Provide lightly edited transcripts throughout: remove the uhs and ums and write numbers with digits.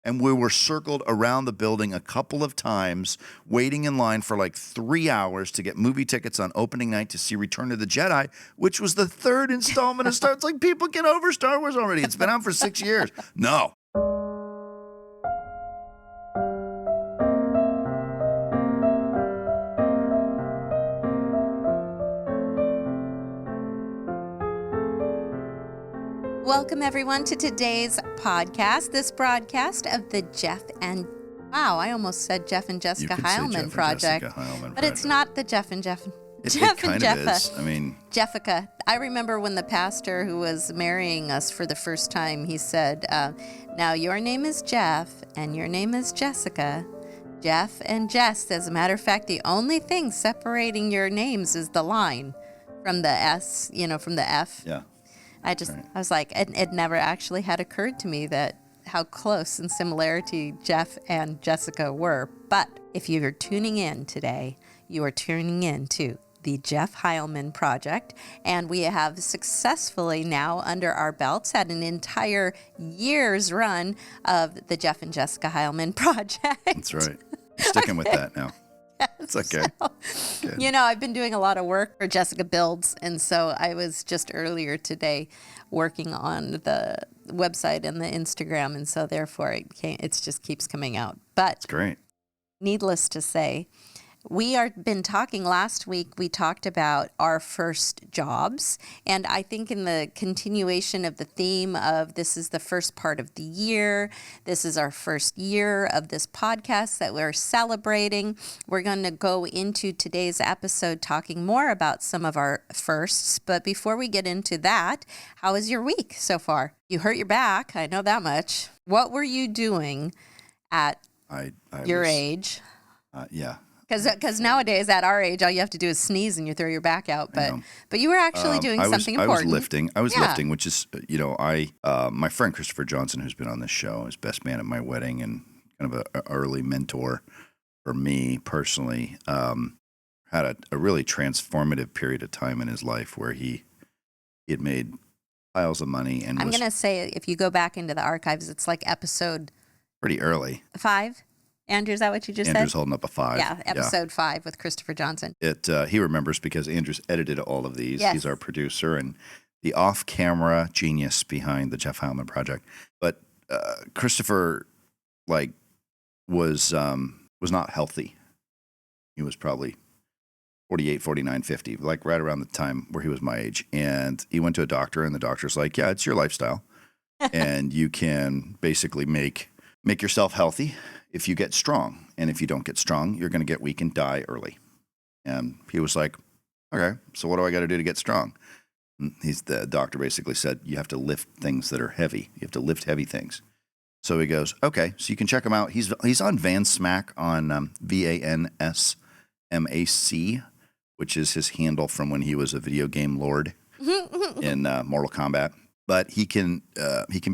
And we were circled around the building a couple of times, waiting in line for like 3 hours to get movie tickets on opening night to see Return of the Jedi, which was the third installment of Star Wars. It's like, people get over Star Wars already. It's been out for 6 years. No. Welcome, everyone, to today's podcast, this broadcast of the Jeff and, wow, I almost said Jeff and Jessica Heilman project. But it's not the Jeff and Jessica. Is. I mean, Jessica. I remember when the pastor who was marrying us for the first time, he said, now your name is Jeff and your name is Jessica. Jeff and Jess. As a matter of fact, the only thing separating your names is the line from the S, from the F. Yeah. I was like, it never actually had occurred to me that how close in similarity Jeff and Jessica were. But if you're tuning in today, you are tuning in to the Jeff Heilman project. And we have successfully now under our belts had an entire year's run of the Jeff and Jessica Heilman project. That's right. Sticking with that now. It's okay. So, I've been doing a lot of work for Jessica Builds, and so I was just earlier today working on the website and the Instagram, and so therefore it just keeps coming out. But it's great. Needless to say, we been talking last week, we talked about our first jobs. And I think in the continuation of the theme of this is the first part of the year, this is our first year of this podcast that we're celebrating. We're going to go into today's episode talking more about some of our firsts. But before we get into that, how was your week so far? You hurt your back, I know that much. What were you doing at your age? Yeah. Because nowadays, at our age, all you have to do is sneeze and you throw your back out. But you were actually doing something important. I was lifting, which is, my friend Christopher Johnson, who's been on this show, is best man at my wedding and kind of an early mentor for me personally, had a really transformative period of time in his life where he had made piles of money. And I'm going to say, if you go back into the archives, it's like episode... pretty early. 5? Andrew, is that what you just said? Andrew's holding up a 5. Yeah, episode 5 with Christopher Johnson. He remembers because Andrew's edited all of these. Yes. He's our producer and the off-camera genius behind the Jeff Heilman project. But Christopher, was not healthy. He was probably 48, 49, 50, right around the time where he was my age. And he went to a doctor, and the doctor's like, yeah, it's your lifestyle. And you can basically make yourself healthy if you get strong. And if you don't get strong, you're going to get weak and die early. And he was like, okay, so what do I got to do to get strong? And the doctor basically said, you have to lift things that are heavy. You have to lift heavy things. So he goes, okay, so you can check him out. He's on VanSmack on VANSMAC, which is his handle from when he was a video game lord in Mortal Kombat. But he can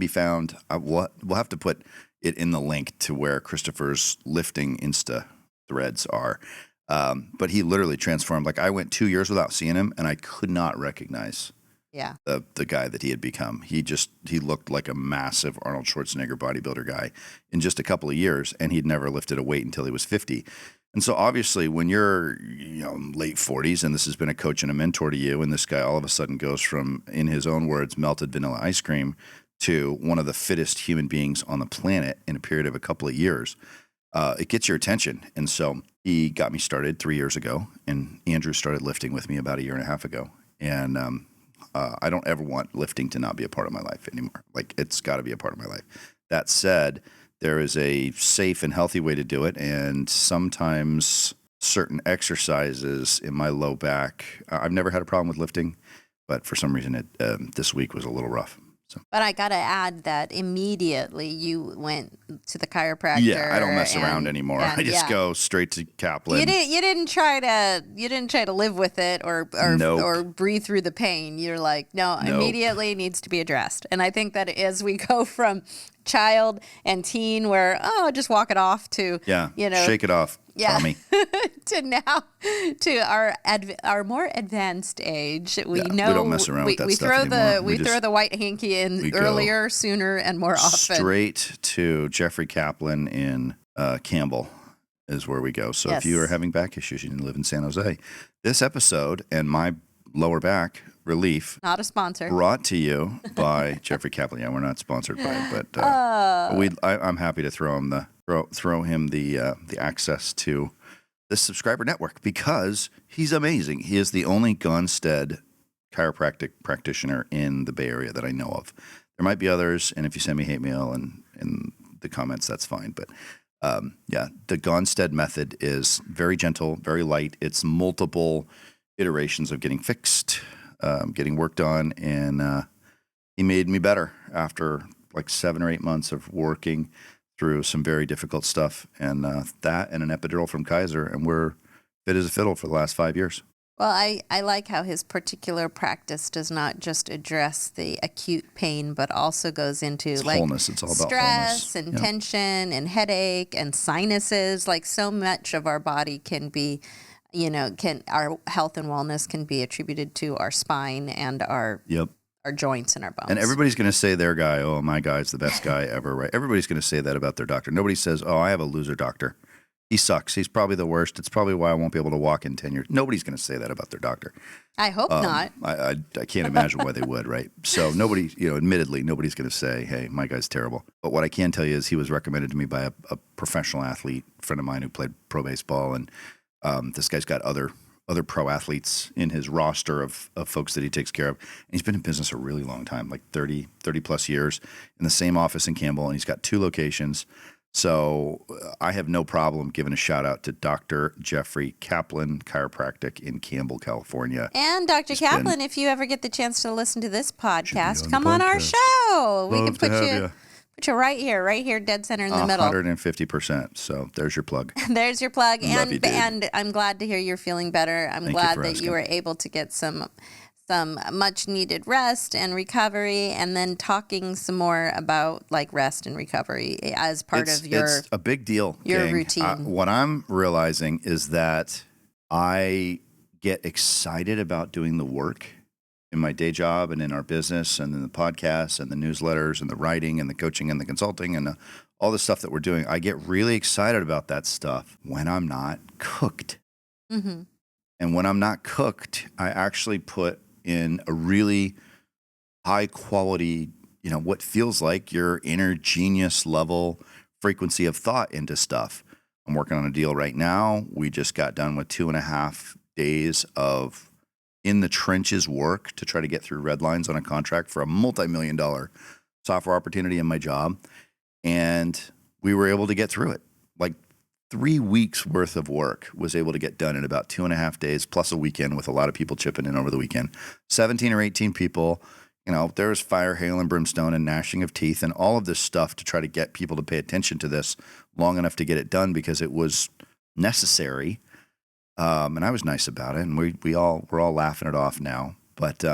be found. We'll have to put it in the link to where Christopher's lifting Insta threads are. But he literally transformed. Like, I went 2 years without seeing him, and I could not recognize the guy that he had become. He looked like a massive Arnold Schwarzenegger bodybuilder guy in just a couple of years, and he'd never lifted a weight until he was 50. And so obviously when you're late 40s and this has been a coach and a mentor to you, and this guy all of a sudden goes from, in his own words, melted vanilla ice cream to one of the fittest human beings on the planet in a period of a couple of years, it gets your attention. And so he got me started 3 years ago, and Andrew started lifting with me about a year and a half ago. And I don't ever want lifting to not be a part of my life anymore. Like, it's got to be a part of my life. That said, there is a safe and healthy way to do it, and sometimes certain exercises in my low back, I've never had a problem with lifting, but for some reason this week was a little rough. So. But I got to add that immediately you went to the chiropractor. Yeah, I don't mess around anymore. I just go straight to Kaplan. You didn't try to live with it or breathe through the pain. You're like, no, immediately needs to be addressed. And I think that as we go from child and teen where, just walk it off to, shake it off, Tommy. to now to our more advanced age. We know we don't mess around with that stuff anymore. We throw the white hanky in earlier, sooner, and more often. Straight to Jeffrey Kaplan in Campbell is where we go. So if you are having back issues, you live in San Jose. This episode and my lower back relief, not a sponsor, brought to you by Jeffrey Kaplan. Yeah, we're not sponsored by it, but I'm happy to throw him the access to this subscriber network because he's amazing. He is the only Gonstead chiropractic practitioner in the Bay Area that I know of. There might be others, and if you send me hate mail and in the comments, that's fine. But the Gonstead method is very gentle, very light. It's multiple iterations of getting fixed, getting worked on, and he made me better after like 7 or 8 months of working through some very difficult stuff, and that and an epidural from Kaiser, and we're fit as a fiddle for the last 5 years. Well, I like how his particular practice does not just address the acute pain, but also goes into wholeness. It's all about stress wholeness. And tension and headache and sinuses. Like so much of our body can be, our health and wellness can be attributed to our spine and our joints and our bones. And everybody's going to say their guy, my guy's the best guy ever, right? Everybody's going to say that about their doctor. Nobody says, I have a loser doctor. He sucks. He's probably the worst. It's probably why I won't be able to walk in 10 years. Nobody's going to say that about their doctor. I hope not. I can't imagine why they would, right? So nobody, admittedly, nobody's going to say, hey, my guy's terrible. But what I can tell you is he was recommended to me by a professional athlete, friend of mine who played pro baseball. And this guy's got other pro athletes in his roster of folks that he takes care of. And he's been in business a really long time, like 30 plus years in the same office in Campbell. And he's got 2 locations. So I have no problem giving a shout out to Dr. Jeffrey Kaplan Chiropractic in Campbell, California. And Dr. Kaplan, if you ever get the chance to listen to this podcast, come on our show. We can put you right here, dead center in the middle. 150%. So there's your plug. There's your plug. Love you, dude. And I'm glad to hear you're feeling better. I'm glad that you were able to get some much needed rest and recovery, and then talking some more about like rest and recovery as part of it's a big deal. Your gang. routine. What I'm realizing is that I get excited about doing the work in my day job and in our business and in the podcasts and the newsletters and the writing and the coaching and the consulting and all the stuff that we're doing. I get really excited about that stuff when I'm not cooked. Mm-hmm. And when I'm not cooked, I actually put in a really high quality, what feels like your inner genius level frequency of thought into stuff. I'm working on a deal right now. We just got done with 2.5 days of in the trenches work to try to get through red lines on a contract for a multi-million-dollar software opportunity in my job. And we were able to get through it. Like 3 weeks worth of work was able to get done in about 2.5 days, plus a weekend with a lot of people chipping in over the weekend. 17 or 18 people, there was fire, hail, and brimstone and gnashing of teeth and all of this stuff to try to get people to pay attention to this long enough to get it done because it was necessary. And I was nice about it, and we're all laughing it off now. But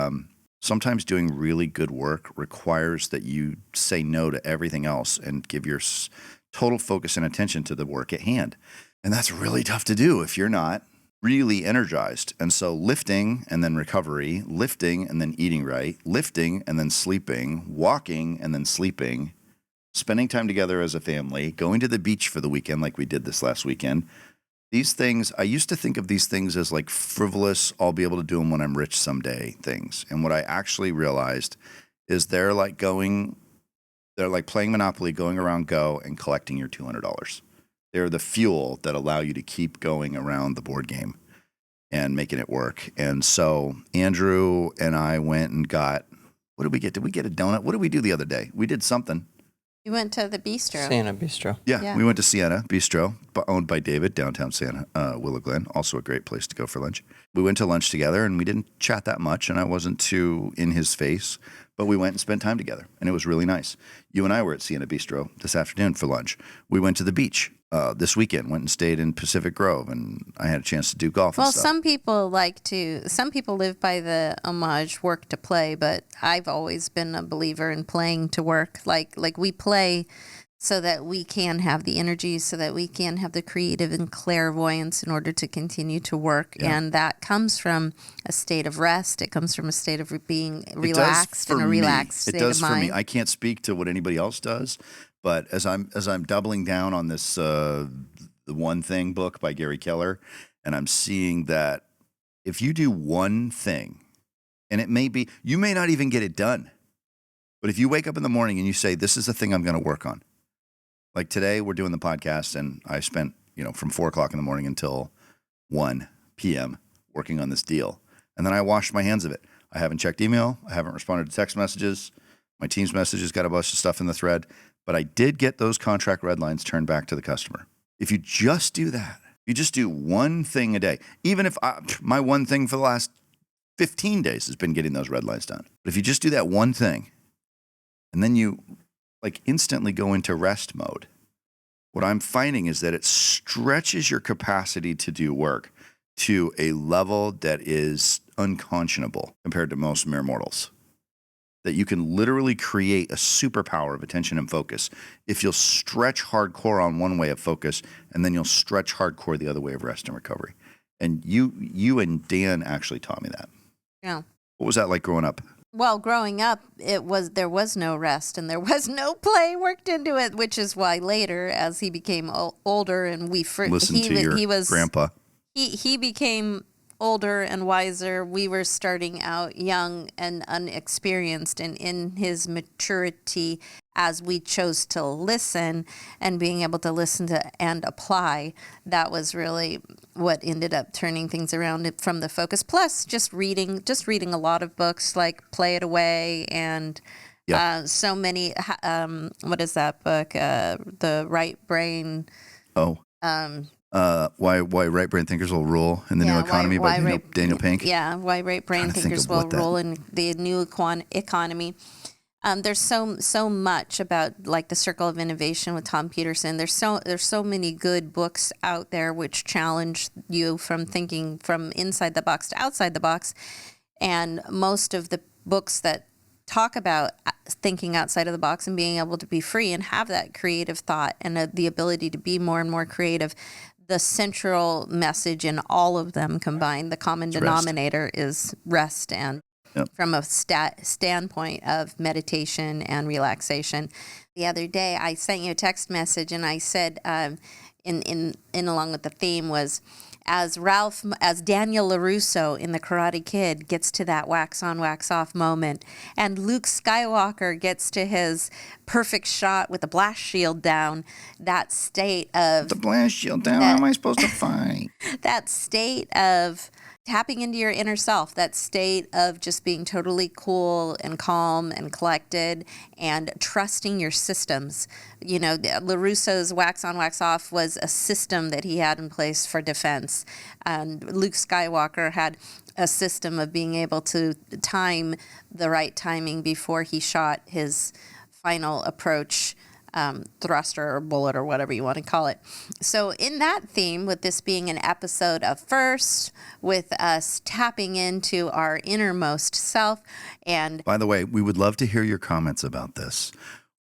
sometimes doing really good work requires that you say no to everything else and give your total focus and attention to the work at hand. And that's really tough to do if you're not really energized. And so lifting and then recovery, lifting and then eating right, lifting and then sleeping, walking and then sleeping, spending time together as a family, going to the beach for the weekend like we did this last weekend. These things, I used to think of these things as like frivolous, I'll be able to do them when I'm rich someday things. And what I actually realized is they're like playing Monopoly, going around Go and collecting your $200. They're the fuel that allow you to keep going around the board game and making it work. And so Andrew and I went and got, what did we get? Did we get a donut? What did we do the other day? We did something. You went to the bistro. Sienna Bistro. Yeah, we went to Sienna Bistro, owned by David, downtown Sienna, Willow Glen, also a great place to go for lunch. We went to lunch together, and we didn't chat that much, and I wasn't too in his face. But we went and spent time together, and it was really nice. You and I were at Sienna Bistro this afternoon for lunch. We went to the beach this weekend, went and stayed in Pacific Grove, and I had a chance to do golf and stuff. Some people some people live by the homage work to play, but I've always been a believer in playing to work. Like we play so that we can have the energy, so that we can have the creative and clairvoyance in order to continue to work. Yeah. And that comes from a state of rest. It comes from a state of being relaxed and a relaxed state of mind. It does for me. I can't speak to what anybody else does, but as I'm doubling down on this The One Thing book by Gary Keller, and I'm seeing that if you do one thing, and it may be, you may not even get it done, but if you wake up in the morning and you say, this is the thing I'm going to work on. Like today, we're doing the podcast, and I spent, from 4 o'clock in the morning until 1 p.m. working on this deal. And then I washed my hands of it. I haven't checked email. I haven't responded to text messages. My team's messages got a bunch of stuff in the thread. But I did get those contract red lines turned back to the customer. If you just do that, you just do one thing a day. Even if my one thing for the last 15 days has been getting those red lines done. But if you just do that one thing, and then you instantly go into rest mode, what I'm finding is that it stretches your capacity to do work to a level that is unconscionable compared to most mere mortals. That you can literally create a superpower of attention and focus if you'll stretch hardcore on one way of focus, and then you'll stretch hardcore the other way of rest and recovery. And you and Dan actually taught me that. Yeah. What was that like growing up? Well, growing up, there was no rest and there was no play worked into it, which is why later, as he became older and he was grandpa. He became older and wiser. We were starting out young and unexperienced, and in his maturity, as we chose to listen and being able to listen to and apply, that was really what ended up turning things around from the focus. Plus, just reading a lot of books like Play It Away and so many. What is that book? The Right Brain. Oh. Why Right Brain Thinkers Will Rule in the New Economy by Daniel Pink. Yeah, Why Right Brain Thinkers Will Rule in the New Economy. There's so much about like the Circle of Innovation with Tom Peterson. There's so many good books out there which challenge you from thinking from inside the box to outside the box. And most of the books that talk about thinking outside of the box and being able to be free and have that creative thought and the ability to be more and more creative. The central message in all of them combined, the common denominator is rest, and from a standpoint of meditation and relaxation. The other day, I sent you a text message, and I said, in along with the theme was, as Daniel LaRusso in The Karate Kid gets to that wax on, wax off moment, and Luke Skywalker gets to his perfect shot with the blast shield down, that state of... The blast shield down, how am I supposed to fight? That state of tapping into your inner self, that state of just being totally cool and calm and collected and trusting your systems. LaRusso's wax on, wax off was a system that he had in place for defense. And Luke Skywalker had a system of being able to time the right timing before he shot his final approach thruster or bullet or whatever you want to call it. So in that theme, with this being an episode of First, with us tapping into our innermost self, and by the way, we would love to hear your comments about this.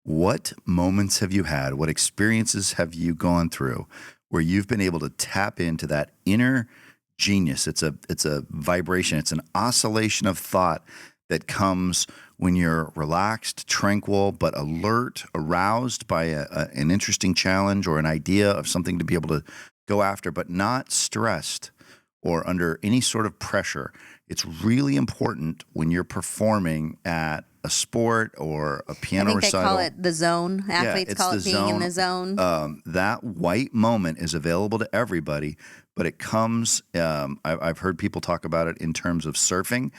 What moments have you had? What experiences have you gone through where you've been able to tap into that inner genius? It's a vibration. It's an oscillation of thought that comes when you're relaxed, tranquil, but alert, aroused by an interesting challenge or an idea of something to be able to go after, but not stressed or under any sort of pressure. It's really important when you're performing at a sport or a piano recital. They call it the zone. Athletes call it being in the zone. That white moment is available to everybody, but it comes, I've heard people talk about it in terms of surfing.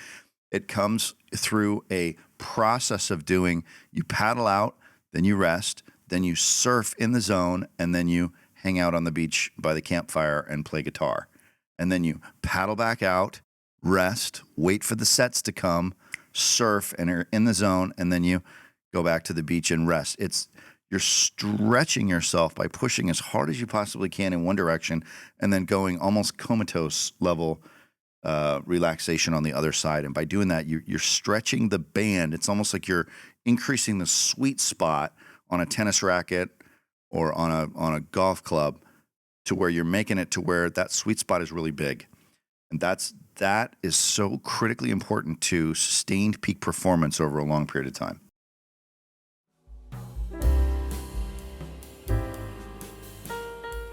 It comes through a process of doing, you paddle out, then you rest, then you surf in the zone, and then you hang out on the beach by the campfire and play guitar. And then you paddle back out, rest, wait for the sets to come, surf and are in the zone, and then you go back to the beach and rest. You're stretching yourself by pushing as hard as you possibly can in one direction and then going almost comatose level relaxation on the other side. And by doing that, you're stretching the band. It's almost like you're increasing the sweet spot on a tennis racket or on a golf club to where you're making it to where that sweet spot is really big. And that is so critically important to sustained peak performance over a long period of time.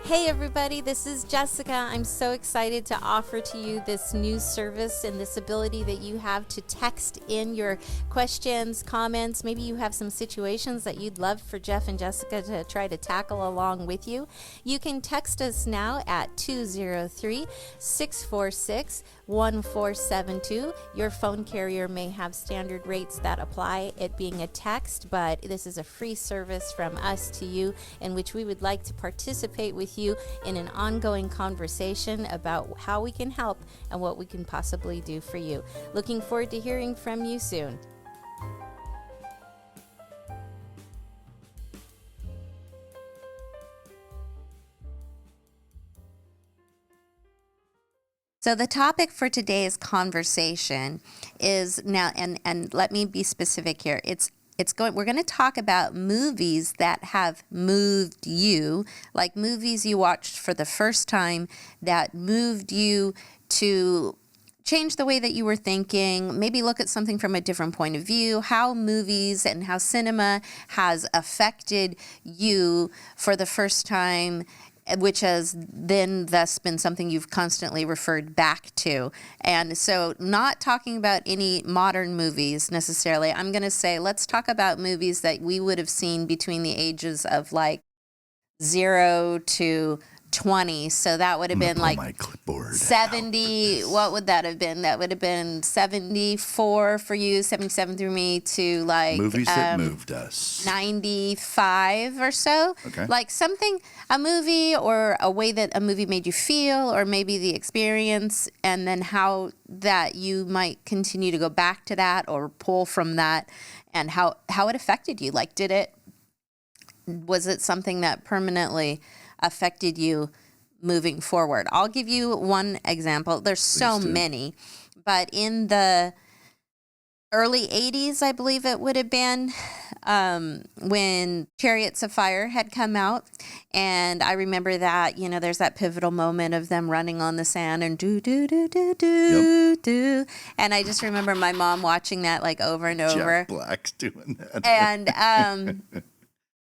Hey everybody, this is Jessica. I'm so excited to offer to you this new service and this ability that you have to text in your questions, comments. Maybe you have some situations that you'd love for Jeff and Jessica to try to tackle along with you. You can text us now at 203-646-1472. Your phone carrier may have standard rates that apply, it being a text, but this is a free service from us to you in which we would like to participate with you in an ongoing conversation about how we can help and what we can possibly do for you. Looking forward to hearing from you soon. So the topic for today's conversation is now, and let me be specific here. We're going to talk about movies that have moved you, like movies you watched for the first time that moved you to change the way that you were thinking, maybe look at something from a different point of view, how movies and how cinema has affected you for the first time, which has then thus been something you've constantly referred back to. And so not talking about any modern movies necessarily. I'm going to say, let's talk about movies that we would have seen between the ages of like 0 to 20. So that would have been like my clipboard 70. What would that have been? That would have been 74 for you, 77 through me to like movies that moved us. 95 or so. Okay. Like something, a movie or a way that a movie made you feel, or maybe the experience, and then how that you might continue to go back to that or pull from that, and how it affected you. Like, was it something that permanently affected you moving forward? I'll give you one example. There's so many, but in the early 80s, I believe it would have been, when Chariots of Fire had come out. And I remember that, there's that pivotal moment of them running on the sand and do. And I just remember my mom watching that like over and over. Jack Black's doing that.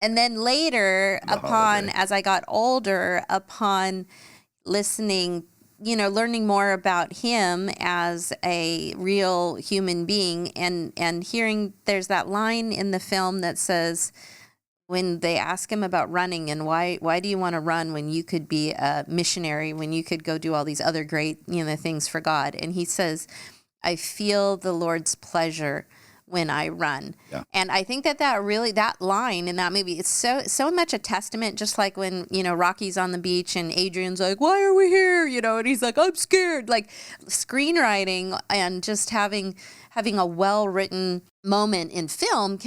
And then later, as I got older, upon listening, learning more about him as a real human being, and hearing there's that line in the film that says, when they ask him about running and why do you want to run when you could be a missionary, when you could go do all these other great, things for God. And he says, I feel the Lord's pleasure when I run. Yeah. And I think that line in that movie, it's so much a testament, just like when, Rocky's on the beach and Adrian's like, why are we here? And he's like, I'm scared. Like screenwriting and just having a well-written moment in film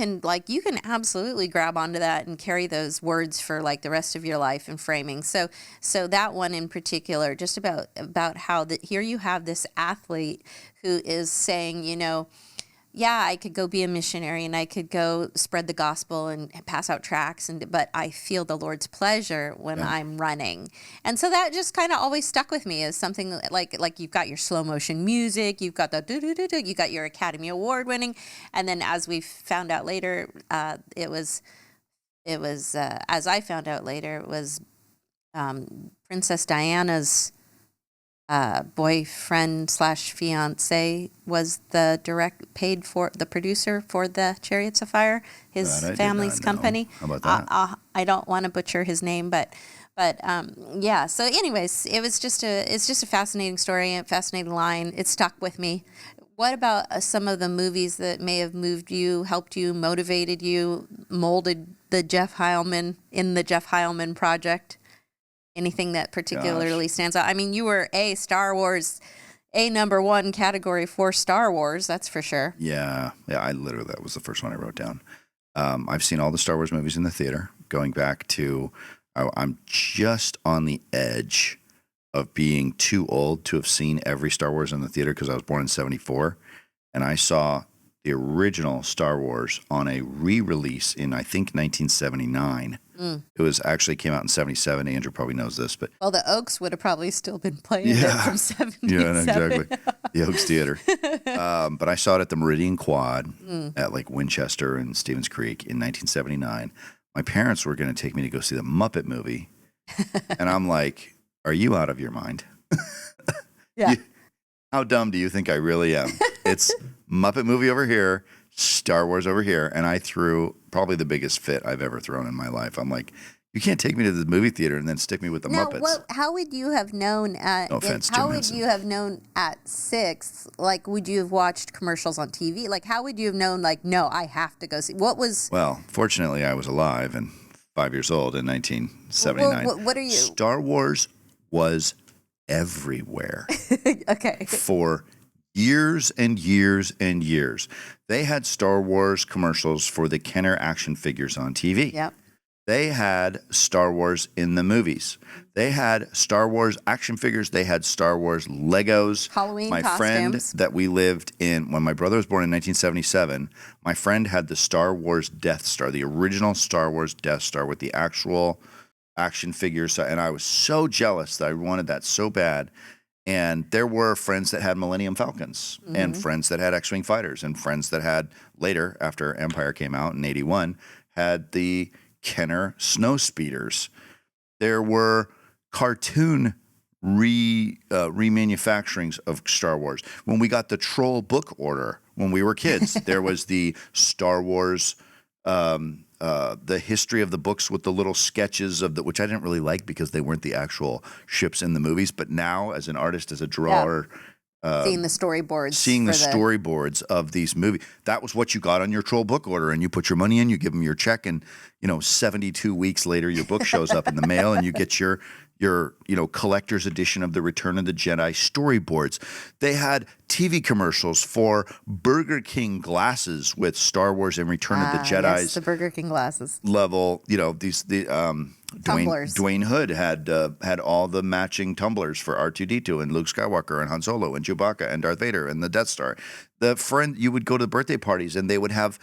you can absolutely grab onto that and carry those words for like the rest of your life in framing. So that one in particular, just about how here you have this athlete who is saying, yeah, I could go be a missionary and I could go spread the gospel and pass out tracts, but I feel the Lord's pleasure when I'm running. And so that just kind of always stuck with me as something like you've got your slow motion music, you've got the you got your Academy Award winning, and then as we found out later, it was as I found out later, it was Princess Diana's boyfriend / fiance was the producer for the Chariots of Fire, his family's company. How about that? I don't want to butcher his name, but yeah. So anyways, it's just a fascinating story and fascinating line. It stuck with me. What about some of the movies that may have moved you, helped you, motivated you, molded the Jeff Heilman project? Anything that particularly stands out? I mean, you were a Star Wars a number one category for Star Wars, that's for sure. Yeah. That was the first one I wrote down. I've seen all the Star Wars movies in the theater, going back to, I'm just on the edge of being too old to have seen every Star Wars in the theater because I was born in 74. And I saw the original Star Wars on a re-release in, I think, 1979. It was actually came out in 77. Andrew probably knows this, but well, the Oaks would have probably still been playing it from 77. Yeah, exactly. The Oaks Theater. But I saw it at the Meridian Quad at like Winchester and Stevens Creek in 1979. My parents were going to take me to go see the Muppet movie, and I'm like, "Are you out of your mind? Yeah. How dumb do you think I really am? It's Muppet movie over here, Star Wars over here," and I threw probably the biggest fit I've ever thrown in my life. I'm like, you can't take me to the movie theater and then stick me with the Muppets. How would you have known at No offense, how Jim would Henson. you have known at 6? Like, would you have watched commercials on TV? Like, how would you have known, like, no, I have to go see? What was... Well, fortunately, I was alive and 5 years old in 1979. What are you... Star Wars was everywhere Okay. for years and years and years. They had Star Wars commercials for the Kenner action figures on TV. Yep. They had Star Wars in the movies. They had Star Wars action figures. They had Star Wars Legos. Halloween My friend costumes. that we lived in, when my brother was born in 1977, my friend had the Star Wars Death Star, the original Star Wars Death Star with the actual action figures. And I was so jealous that I wanted that so bad. And there were friends that had Millennium Falcons and friends that had X-Wing fighters and friends that had later, after Empire came out in 81, had the Kenner snow speeders. There were cartoon remanufacturings of Star Wars. When we got the Troll book order when we were kids, there was the Star Wars, the history of the books with the little sketches of which I didn't really like because they weren't the actual ships in the movies. But now, as an artist, as a drawer, seeing the storyboards. seeing the storyboards of these movies, that was what you got on your Troll book order, and you put your money in, you give them your check, and 72 weeks later your book shows up in the mail, and you get your collector's edition of the Return of the Jedi storyboards. They had TV commercials for Burger King glasses with Star Wars and Return of the Jedi's Yes, the Burger King glasses. level. Tumblers. Dwayne Hood had all the matching tumblers for R2-D2 and Luke Skywalker and Han Solo and Chewbacca and Darth Vader and the Death Star. You would go to the birthday parties and they would have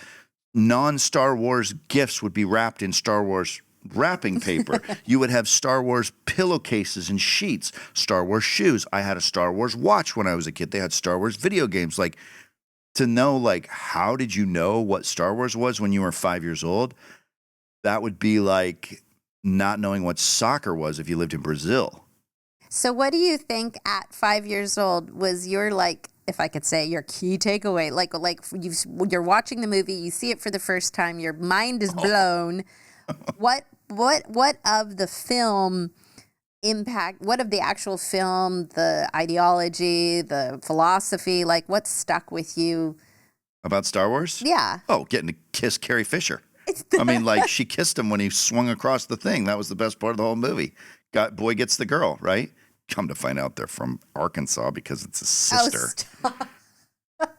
non-Star Wars gifts would be wrapped in Star Wars wrapping paper. You would have Star Wars pillowcases and sheets, Star Wars shoes. I had a Star Wars watch when I was a kid. They had Star Wars video games. Like, to know, like, how did you know what Star Wars was when you were 5 years old? That would be like not knowing what soccer was if you lived in Brazil. So what do you think at 5 years old was your, like, if I could say, your key takeaway? Like you're watching the movie, you see it for the first time, your mind is blown. What of the film impact, what of the actual film, the ideology, the philosophy, like what stuck with you? About Star Wars? Yeah. Oh, getting to kiss Carrie Fisher. I mean, like, she kissed him when he swung across the thing. That was the best part of the whole movie. Boy gets the girl, right? Come to find out they're from Arkansas because it's a sister. Stop.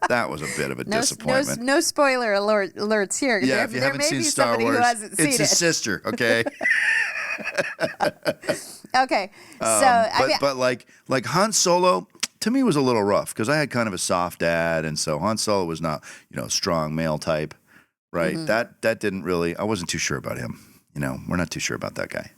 That was a bit of a disappointment. No spoiler alerts here. Yeah, if you haven't seen Star Wars, it's a sister, okay? Okay, so but like Han Solo to me was a little rough because I had kind of a soft dad, and so Han Solo was not strong male type, right? That didn't really. I wasn't too sure about him. We're not too sure about that guy.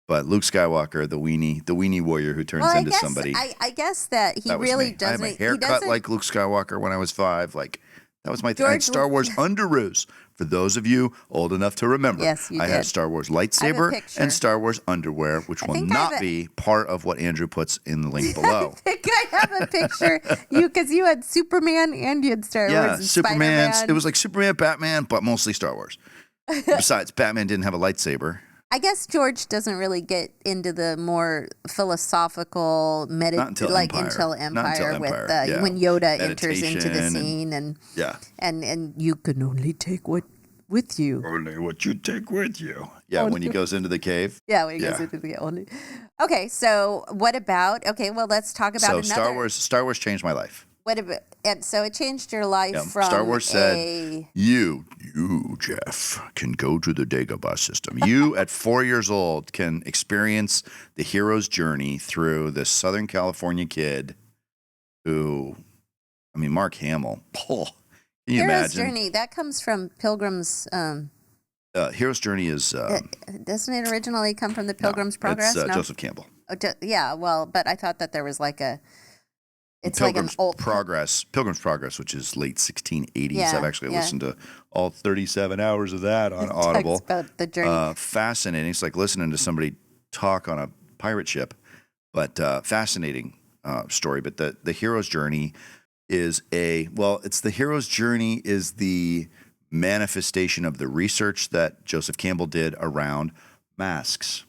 But Luke Skywalker, the weenie warrior who turns into somebody. I guess that he really doesn't. I had my hair cut like Luke Skywalker when I was 5. Like, that was my thing. I had Star Wars underoos. For those of you old enough to remember, yes, you I did. had Star Wars lightsaber and Star Wars underwear, which will not be part of what Andrew puts in the link below. I think I have a picture. Because you had Superman and you had Star Wars. Yeah, and Superman. Spider-Man. It was like Superman, Batman, but mostly Star Wars. Besides, Batman didn't have a lightsaber. I guess George doesn't really get into the more philosophical until Empire with when Yoda enters into the scene and you can only take what with you. Only what you take with you. Yeah, when he goes into the cave. Yeah, when he goes into the only. Okay, so what about? Okay, well, let's talk about another. Star Wars changed my life. What about? And so it changed your life from Star Wars said, you, Jeff, can go to the Dagobah system. You, at 4 years old, can experience the hero's journey through this Southern California kid who, I mean, Mark Hamill. Oh, can you Hero's imagine? Journey, that comes from Pilgrim's. Hero's Journey is... doesn't it originally come from the Pilgrim's Progress? It's Joseph Campbell. Oh, yeah, well, but I thought that there was like a... It's Pilgrim's like an old... Pilgrim's Progress, which is late 1680s. Yeah, I've actually listened to all 37 hours of that on Audible. Talks about the journey. Fascinating. It's like listening to somebody talk on a pirate ship, but fascinating story. But the hero's journey is the hero's journey is the manifestation of the research that Joseph Campbell did around masks,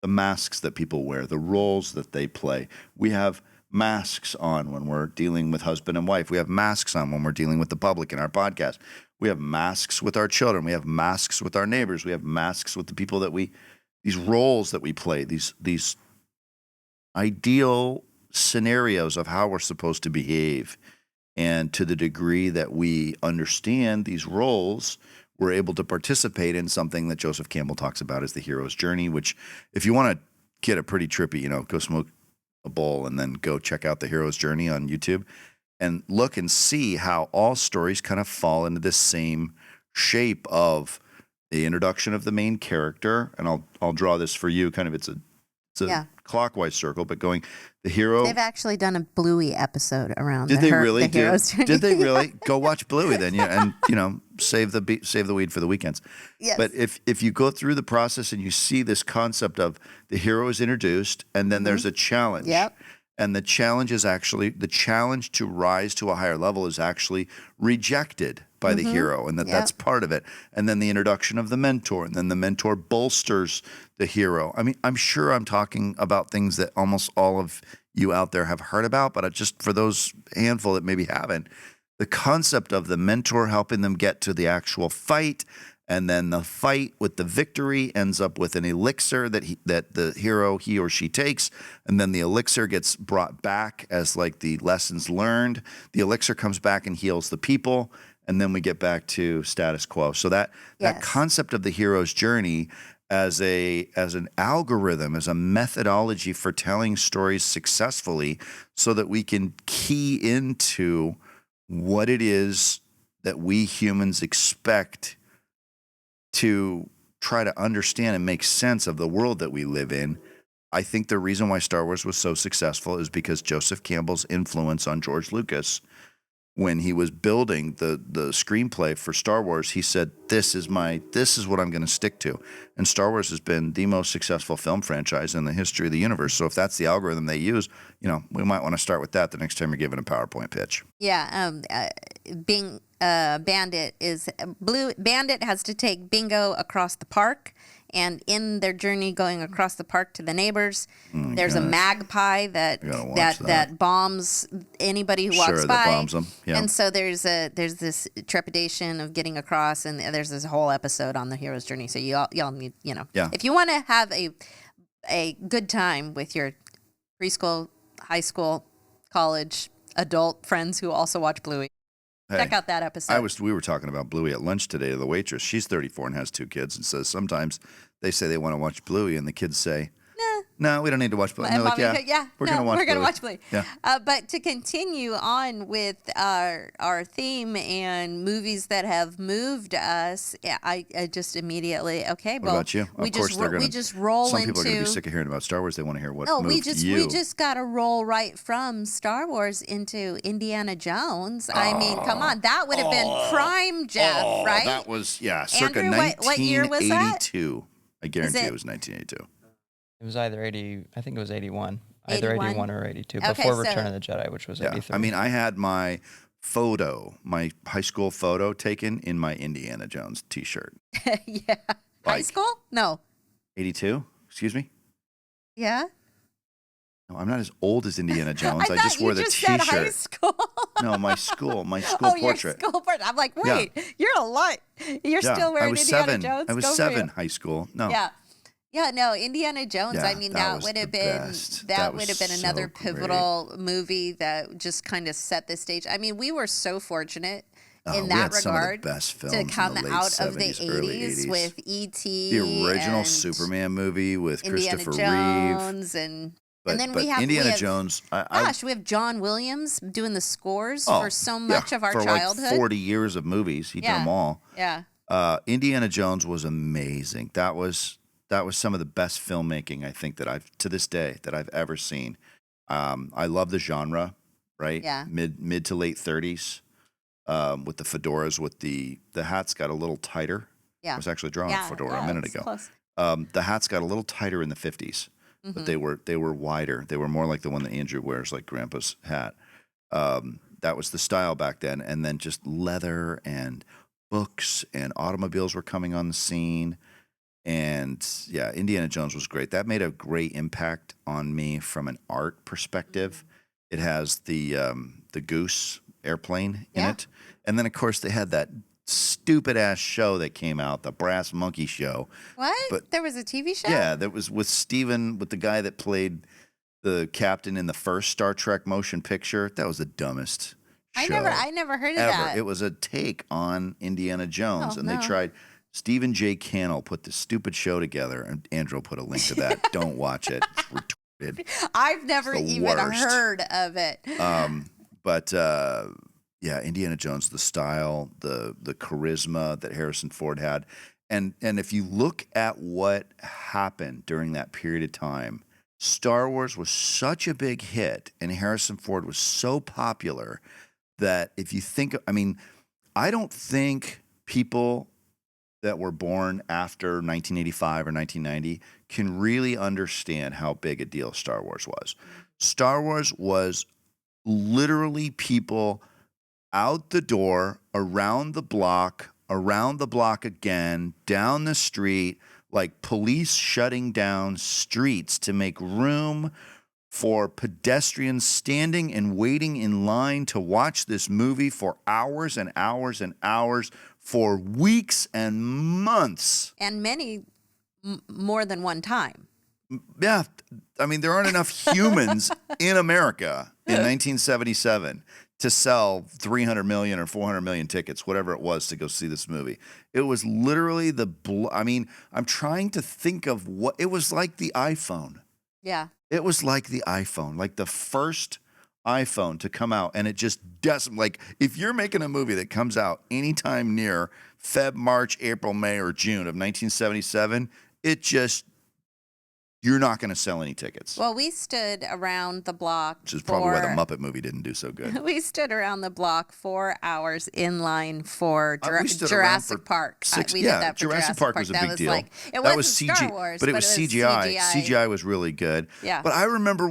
the masks that people wear, the roles that they play. We have masks on when we're dealing with husband and wife. We have masks on when we're dealing with the public in our podcast. We have masks with our children. We have masks with our neighbors. We have masks with the people that these roles that we play, these ideal scenarios of how we're supposed to behave. And to the degree that we understand these roles, we're able to participate in something that Joseph Campbell talks about as the hero's journey, which if you want to get a pretty trippy, go smoke a bowl and then go check out the hero's journey on YouTube and look and see how all stories kind of fall into this same shape of the introduction of the main character. And I'll draw this for you. Kind of it's a clockwise circle, but going the hero. They've actually done a Bluey episode around. Did they really? The hero's journey. Did they really? Go watch Bluey then, and save the weed for the weekends. Yes. But if you go through the process and you see this concept of the hero is introduced, and then there's a challenge. Yep. And the challenge to rise to a higher level is actually rejected by the hero, and that's part of it. And then the introduction of the mentor, and then the mentor bolsters the hero. I mean, I'm sure I'm talking about things that almost all of you out there have heard about, but just for those handful that maybe haven't, the concept of the mentor helping them get to the actual fight, and then the fight with the victory ends up with an elixir that the hero, he or she takes, and then the elixir gets brought back as like the lessons learned. The elixir comes back and heals the people, and then we get back to status quo. So that concept of the hero's journey as an algorithm, as a methodology for telling stories successfully, so that we can key into what it is that we humans expect to try to understand and make sense of the world that we live in. I think the reason why Star Wars was so successful is because Joseph Campbell's influence on George Lucas, when he was building the screenplay for Star Wars, he said, this is what I'm going to stick to. And Star Wars has been the most successful film franchise in the history of the universe. So if that's the algorithm they use, we might want to start with that the next time you're giving a PowerPoint pitch. Yeah, Bandit has to take Bingo across the park, and in their journey going across the park to the neighbors, there's a magpie that bombs anybody who walks by. That bombs them. Yeah. And so there's this trepidation of getting across, and there's this whole episode on the hero's journey. So y'all need, if you want to have a good time with your preschool, high school, college, adult friends who also watch Bluey, check out that episode. We were talking about Bluey at lunch today to the waitress. She's 34 and has 2 kids, and says sometimes they say they want to watch Bluey, and the kids say, no, we don't need to watch Bluey. And they're like, we're going to watch Bluey. Yeah. But to continue on with our theme and movies that have moved us, I just immediately, what about you? We just roll some into. people are going to be sick of hearing about Star Wars. They want to hear what moved we just got to roll right from Star Wars into Indiana Jones. I mean, come on, that would have been prime Jeff, right? That was circa Andrew, 1982. what year was that? I guarantee it was 1982. It was either 80, I think it was 81. 81? Either 81 or 82, Okay, before Return of the Jedi, which was 83. I mean, I had my high school photo taken in my Indiana Jones t-shirt. Yeah. High school? No. 82? Excuse me? Yeah. No, I'm not as old as Indiana Jones. I thought just wore you the just T-shirt. said high school. No, my school Oh, portrait. your school portrait. I'm like, wait, you're a lot. You're Yeah, still I wearing was Indiana 7. Jones. I was Go for 7 you. high school. No. Yeah. Yeah, no, Indiana Jones. Yeah, I mean, that that was would have the been best. that That would was have been so another great. pivotal movie that just kind of set the stage. I mean, we were so fortunate in we that had some of the regard best films to in come the late out of the 70s, early 80s 80s. with E.T. The original and Superman movie with Indiana Christopher Reeve. Jones and then we have Indiana Jones. we have John Williams doing the scores Oh, for so much of our for childhood. like 40 years of movies. He did them all. Yeah. Indiana Jones was amazing. That was some of the best filmmaking I think that I've to this day that I've ever seen. I love the genre, right? Yeah. Mid to late 30s, with the fedoras, with the hats got a little tighter. Yeah. I was actually drawing a fedora a minute it's ago. close. The hats got a little tighter in the 50s, but they were wider. They were more like the one that Andrew wears, like Grandpa's hat. That was the style back then. And then just leather and books and automobiles were coming on the scene. And yeah, Indiana Jones was great. That made a great impact on me from an art perspective. It has the Goose airplane in it. And then, of course, they had that stupid-ass show that came out, the Brass Monkey Show. What? But there was a TV show? yeah, that was with the guy that played the captain in the first Star Trek motion picture. That was the dumbest show I never heard of ever. that. It was a take on Indiana Jones, Oh, and no. they tried. Stephen J. Cannell put this stupid show together, and Andrew will put a link to that. Don't watch it. It's retarded. I've never It's the even worst. heard of it. But yeah, Indiana Jones, the style, the charisma that Harrison Ford had, and if you look at what happened during that period of time, Star Wars was such a big hit, and Harrison Ford was so popular that if you think, I mean, I don't think people that were born after 1985 or 1990 can really understand how big a deal Star Wars was. Star Wars was literally people out the door, around the block again, down the street, like police shutting down streets to make room for pedestrians standing and waiting in line to watch this movie for hours and hours and hours, for weeks and months. And many more than one time. Yeah, I mean, there aren't enough humans in America in 1977 to sell 300 million or 400 million tickets, whatever it was, to go see this movie. It was literally I mean, I'm trying to think of what it was like. The iPhone. Yeah. It was like the iPhone, like the first iPhone to come out, and it just doesn't, like, if you're making a movie that comes out anytime near Feb, March, April, May, or June of 1977, you're not going to sell any tickets. Well, we stood around the block. Which is probably why the Muppet movie didn't do so good. We stood around the block 4 hours in line for We stood around Jurassic for Park. Six, We did yeah, that for Jurassic Park was a big deal. Like, it that wasn't was CG, Star Wars, but it was CGI. CGI was really good. Yeah. But I remember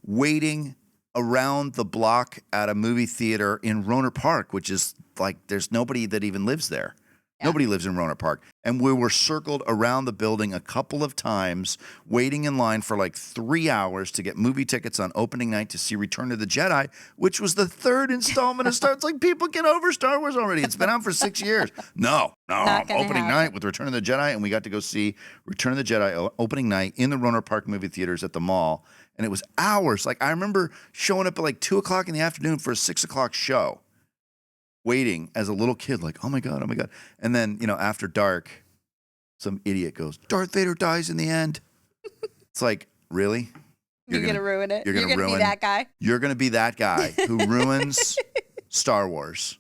waiting around the block at a movie theater in Rohnert Park, which is like, there's nobody that even lives there. Yeah. Nobody lives in Rohnert Park. And we were circled around the building a couple of times, waiting in line for like 3 hours to get movie tickets on opening night to see Return of the Jedi, which was the third installment of Star Wars. It's like, people get over Star Wars already. It's been out for 6 years. No, opening night with Return of the Jedi, and we got to go see Return of the Jedi opening night in the Rohnert Park movie theaters at the mall. And it was hours. Like, I remember showing up at like 2 o'clock in the afternoon for a 6 o'clock show, waiting as a little kid, like, oh my God. And then, after dark, some idiot goes, Darth Vader dies in the end. It's like, really? You're going to ruin it? You're going to be that guy? You're going to be that guy who ruins Star Wars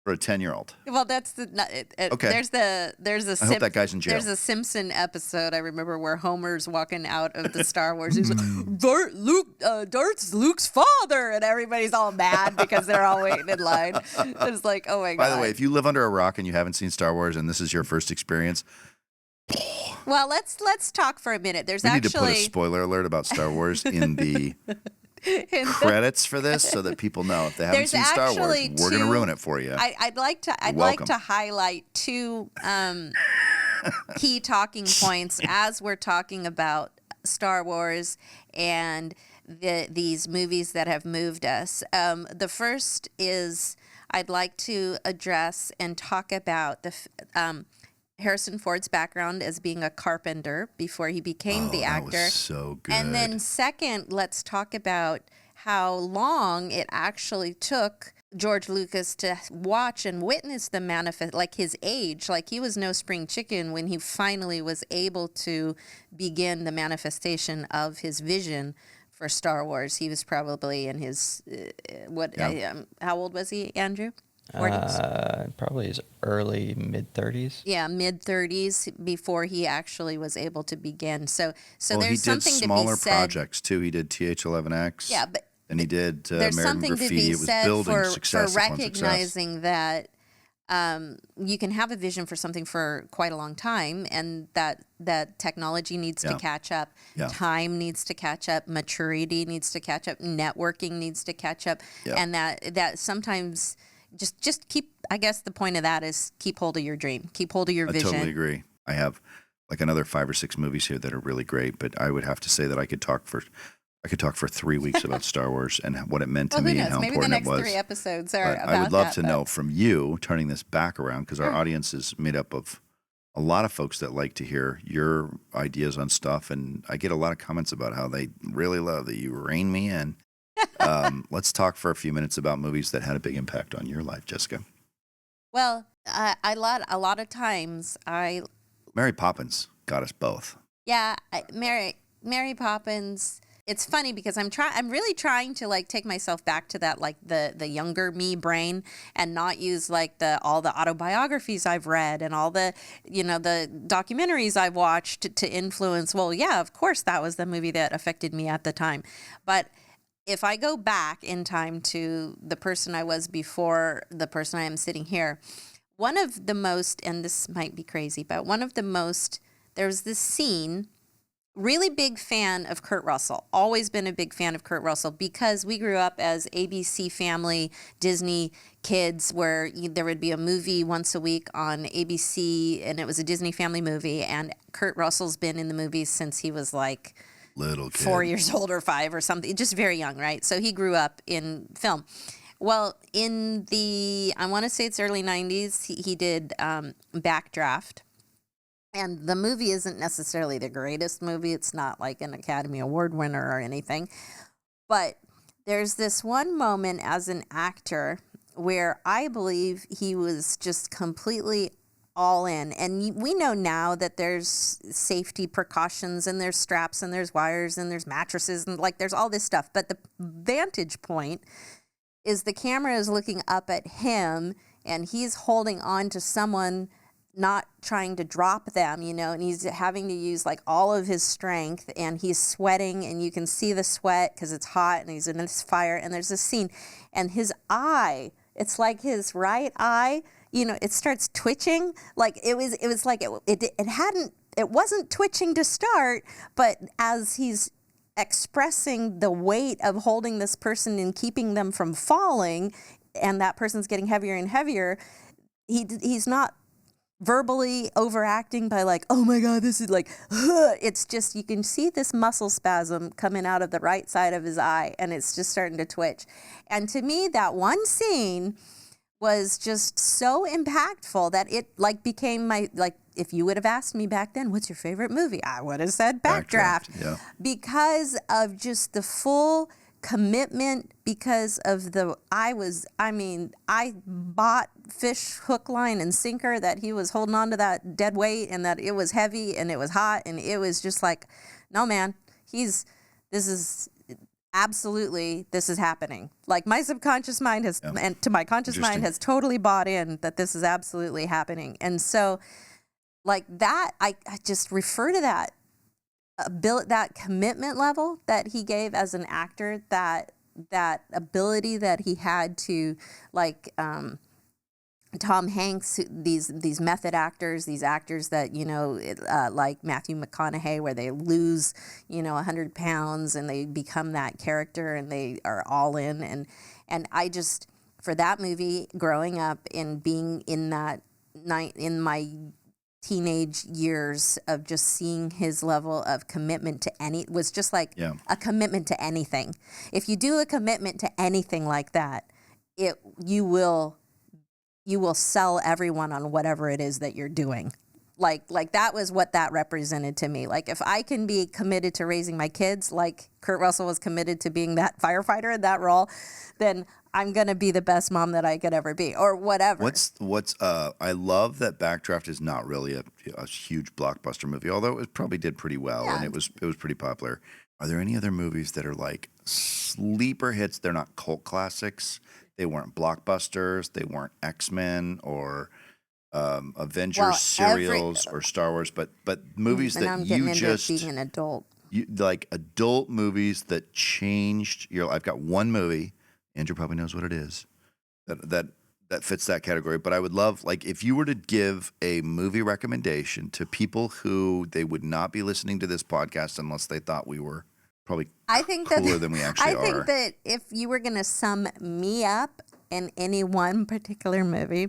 for a 10-year-old. Well, that's okay. There's a I hope that guy's in jail. There's a Simpson episode I remember where Homer's walking out of the Star Wars. He's like, Darth's Luke's father, and everybody's all mad because they're all waiting in line. It's like, oh my God. By the way, if you live under a rock and you haven't seen Star Wars and this is your first experience, well, let's talk for a minute. We need to put a spoiler alert about Star Wars in the credits for this, so that people know if they haven't seen Star Wars, we're going to ruin it for you. I'd like to highlight two key talking points as we're talking about Star Wars and these movies that have moved us. The first is I'd like to address and talk about Harrison Ford's background as being a carpenter before he became the actor. That was so good. And then second, let's talk about how long it actually took George Lucas to watch and witness the manifest, like his age. Like he was no spring chicken when he finally was able to begin the manifestation of his vision for Star Wars. He was probably in his, how old was he, Andrew? 40s? Probably his early mid-30s. Yeah, mid-30s before he actually was able to begin. So there's something to be said. He did smaller projects too. He did TH-11X. Yeah, but and he did there's American something Graffiti. to be It was said building for success upon recognizing that you can have a vision for something for quite a long time, and that technology needs to catch up, time needs to catch up, maturity needs to catch up, networking needs to catch up, and that sometimes just keep. I guess the point of that is keep hold of your dream, keep hold of your vision. I totally agree. I have like another 5 or 6 movies here that are really great, but I would have to say that I could talk for 3 weeks about Star Wars and what it meant to me and how Maybe important the next 3 episodes are about I would love to that, know from you, turning this back around, because our audience is made up of a lot of folks that like to hear your ideas on stuff, and I get a lot of comments about how they really love that you rein me in. Let's talk for a few minutes about movies that had a big impact on your life, Jessica. Well, a lot of times Mary Poppins got us both. Yeah, Mary Poppins. It's funny because I'm really trying to like take myself back to that like the younger me brain and not use like all the autobiographies I've read and all the the documentaries I've watched to influence. Well, yeah, of course that was the movie that affected me at the time. But if I go back in time to the person I was before the person I am sitting here, one of the most, and this might be crazy, but there's this scene. Really big fan of Kurt Russell. Always been a big fan of Kurt Russell because we grew up as ABC family, Disney kids, where there would be a movie once a week on ABC, and it was a Disney family movie. And Kurt Russell's been in the movies since he was like little kid. 4 years old or 5 or something, just very young, right? So he grew up in film. Well, in I want to say it's early 90s, he did Backdraft. And the movie isn't necessarily the greatest movie. It's not like an Academy Award winner or anything. But there's this one moment as an actor where I believe he was just completely all in. And we know now that there's safety precautions and there's straps and there's wires and there's mattresses and like there's all this stuff. But the vantage point is the camera is looking up at him and he's holding on to someone, not trying to drop them, and he's having to use like all of his strength and he's sweating and you can see the sweat because it's hot and he's in this fire and there's this scene and his eye, it's like his right eye, it starts twitching. Like it was like it wasn't twitching to start, but as he's expressing the weight of holding this person and keeping them from falling and that person's getting heavier and heavier, he's not verbally overacting by like, oh my God, this is like, it's just, you can see this muscle spasm coming out of the right side of his eye and it's just starting to twitch. And to me, that one scene was just so impactful that it like became my, like, if you would have asked me back then, what's your favorite movie? I would have said Backdraft. Because of just the full commitment, because of I bought fish hook, line, and sinker that he was holding on to that dead weight and that it was heavy and it was hot and it was just like, no man, this is happening. Like my subconscious mind has, and to my conscious mind has totally bought in that this is absolutely happening. And so like that, I just refer to that that commitment level that he gave as an actor, that ability that he had to like Tom Hanks, these method actors, these actors that like Matthew McConaughey, where they lose 100 pounds and they become that character and they are all in. And I just, for that movie, growing up and being in that night in my teenage years of just seeing his level of commitment to was just like a commitment to anything. If you do a commitment to anything like that, you will sell everyone on whatever it is that you're doing. Like that was what that represented to me. Like if I can be committed to raising my kids, like Kurt Russell was committed to being that firefighter in that role, then I'm going to be the best mom that I could ever be, or whatever. I love that Backdraft is not really a huge blockbuster movie, although it probably did pretty well and it was pretty popular. Are there any other movies that are like sleeper hits? They're not cult classics. They weren't blockbusters. They weren't X-Men or Avengers serials or Star Wars, but movies that I'm you into just being an adult. Like adult movies that changed your. I've got one movie. Andrew probably knows what it is. That fits that category. But I would love, like, if you were to give a movie recommendation to people who they would not be listening to this podcast unless they thought we were probably cooler than we actually are. I think that if you were going to sum me up in any one particular movie,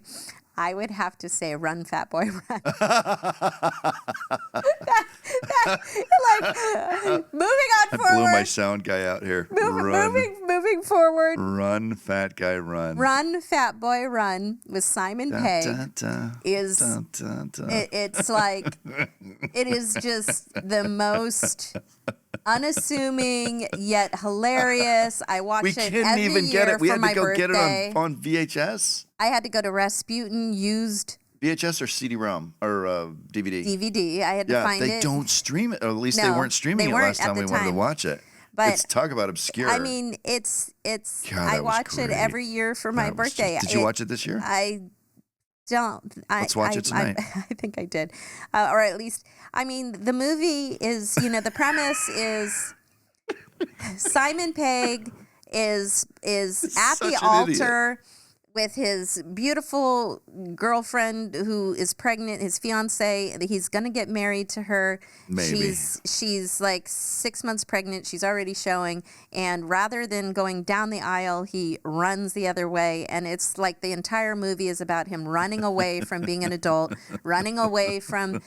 I would have to say Run, Fat Boy, Run. Moving on forward. I blew my sound guy out here. Moving forward. Run, Fat Guy, Run. Run, Fat Boy, Run with Simon Pegg it's like, it is just the most unassuming yet hilarious. I watch it every year for my birthday. We had to go get it on VHS. I had to go to Rasputin used VHS or CD-ROM or DVD. DVD. I had to find it. They don't stream it, or at least they weren't streaming it last time we wanted to watch it. But it's talk about obscure. I mean, it's. God, I watch it every year for my birthday. Did you watch it this year? I don't. Let's watch it tonight. I think I did, or at least. I mean, the movie is. The premise is Simon Pegg is at the altar with his beautiful girlfriend who is pregnant, his fiance. He's going to get married to her. Maybe. She's like 6 months pregnant. She's already showing. And rather than going down the aisle, he runs the other way. And it's like the entire movie is about him running away from being an adult, running away from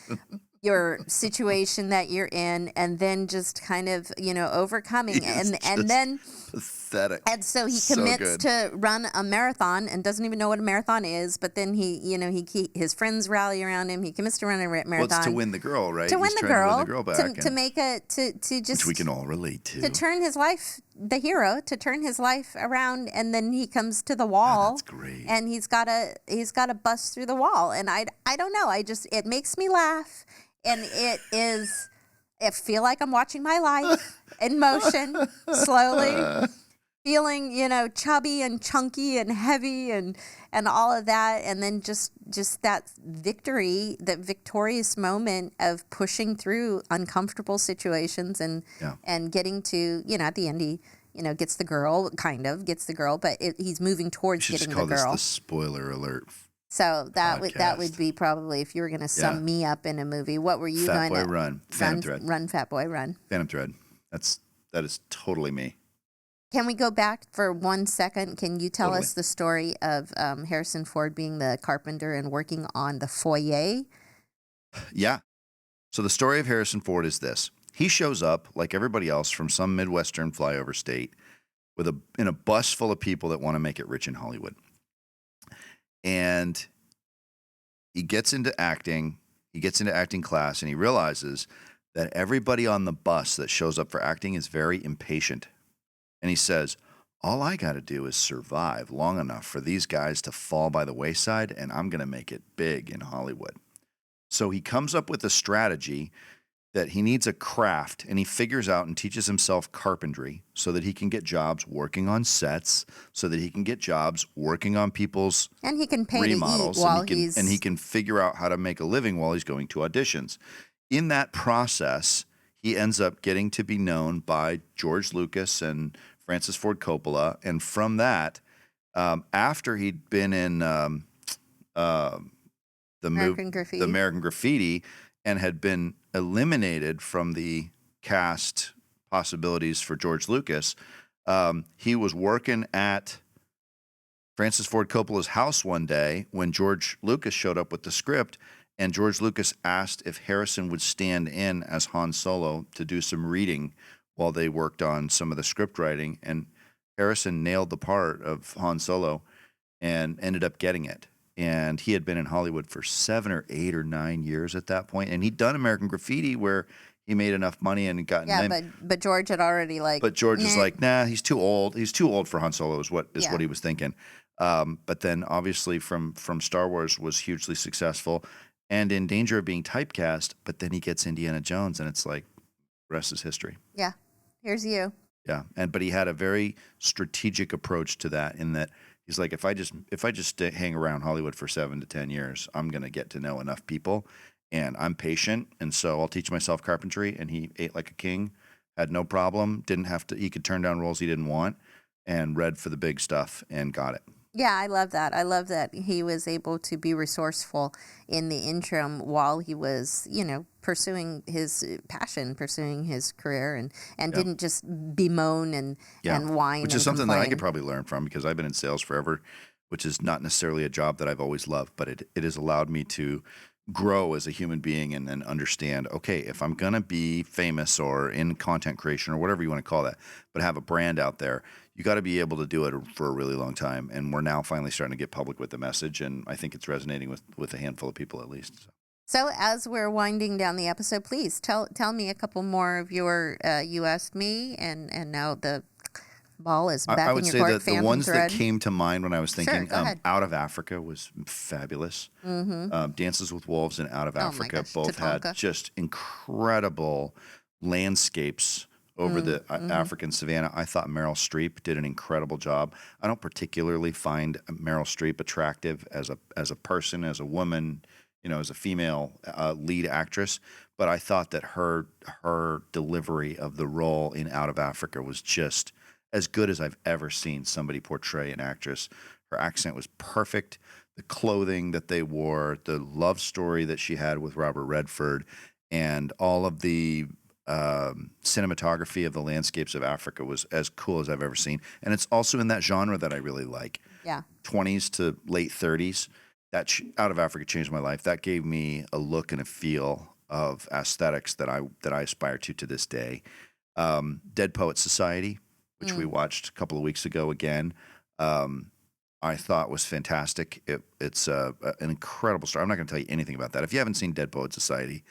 your situation that you're in, and then just kind of, overcoming it. And then pathetic. And so he commits to run a marathon and doesn't even know what a marathon is. But then his friends rally around him. He commits to run a marathon. Well, it's to win the girl, right? To win the girl back. To which we can all relate to. To turn his life, the hero, to turn his life around, and then he comes to the wall. That's great. And he's got to bust through the wall. And I don't know. it makes me laugh, and I feel like I'm watching my life in motion, slowly. Feeling, chubby and chunky and heavy and all of that. And then just that victory, that victorious moment of pushing through uncomfortable situations and getting to, at the end he, gets the girl, but he's moving towards getting the girl. This the spoiler alert. So that would be probably, if you were going to sum me up in a movie, what were you going to? Fat Boy Run. Phantom Thread. Run, Fat Boy, Run. Phantom Thread. That is totally me. Can we go back for 1 second? Can you tell us the story of Harrison Ford being the carpenter and working on the foyer? Yeah. So the story of Harrison Ford is this. He shows up, like everybody else, from some Midwestern flyover state in a bus full of people that want to make it rich in Hollywood. And he gets into acting. He gets into acting class, and he realizes that everybody on the bus that shows up for acting is very impatient. And he says, all I got to do is survive long enough for these guys to fall by the wayside, and I'm going to make it big in Hollywood. So he comes up with a strategy that he needs a craft, and he figures out and teaches himself carpentry so that he can get jobs working on sets, so that he can get jobs working on people's and he can pay remodels, to eat while and he can figure out how to make a living while he's going to auditions. In that process, he ends up getting to be known by George Lucas and Francis Ford Coppola. And from that, after he'd been in the American Graffiti and had been eliminated from the cast possibilities for George Lucas, he was working at Francis Ford Coppola's house one day when George Lucas showed up with the script. And George Lucas asked if Harrison would stand in as Han Solo to do some reading while they worked on some of the script writing. And Harrison nailed the part of Han Solo and ended up getting it. And he had been in Hollywood for 7 or 8 or 9 years at that point. And he'd done American Graffiti where he made enough money and gotten but George had already But George is like, nah, he's too old. He's too old for Han Solo is what he was thinking. But then obviously from Star Wars was hugely successful and in danger of being typecast. But then he gets Indiana Jones and it's like, the rest is history. Yeah. Here's you. Yeah. But he had a very strategic approach to that in that he's like, if I just hang around Hollywood for 7 to 10 years, I'm going to get to know enough people and I'm patient. And so I'll teach myself carpentry. And he ate like a king, had no problem. He could turn down roles he didn't want and read for the big stuff and got it. Yeah, I love that. I love that he was able to be resourceful in the interim while he was, pursuing his passion, pursuing his career, and didn't just bemoan and whine. Which is something that I could probably learn from because I've been in sales forever, which is not necessarily a job that I've always loved, but it has allowed me to grow as a human being and then understand, okay, if I'm going to be famous or in content creation or whatever you want to call that, but have a brand out there, you got to be able to do it for a really long time. And we're now finally starting to get public with the message. And I think it's resonating with a handful of people at least. So as we're winding down the episode, please tell me a couple more of your, you asked me, and now the ball is back I would in your say court. that the ones that came to mind when I was thinking, Sure, go ahead. Out of Africa was fabulous. Dances with Wolves and Out of Africa both Tatanka. had just incredible landscapes over the African savannah. I thought Meryl Streep did an incredible job. I don't particularly find Meryl Streep attractive as a person, as a woman, as a female lead actress, but I thought that her delivery of the role in Out of Africa was just as good as I've ever seen somebody portray an actress. Her accent was perfect. The clothing that they wore, the love story that she had with Robert Redford, and all of the cinematography of the landscapes of Africa was as cool as I've ever seen. And it's also in that genre that I really like. Yeah. 20s to late 30s. That Out of Africa changed my life. That gave me a look and a feel of aesthetics that I aspire to this day. Dead Poets Society, which we watched a couple of weeks ago again, I thought was fantastic. It's an incredible story. I'm not going to tell you anything about that. If you haven't seen Dead Poets Society,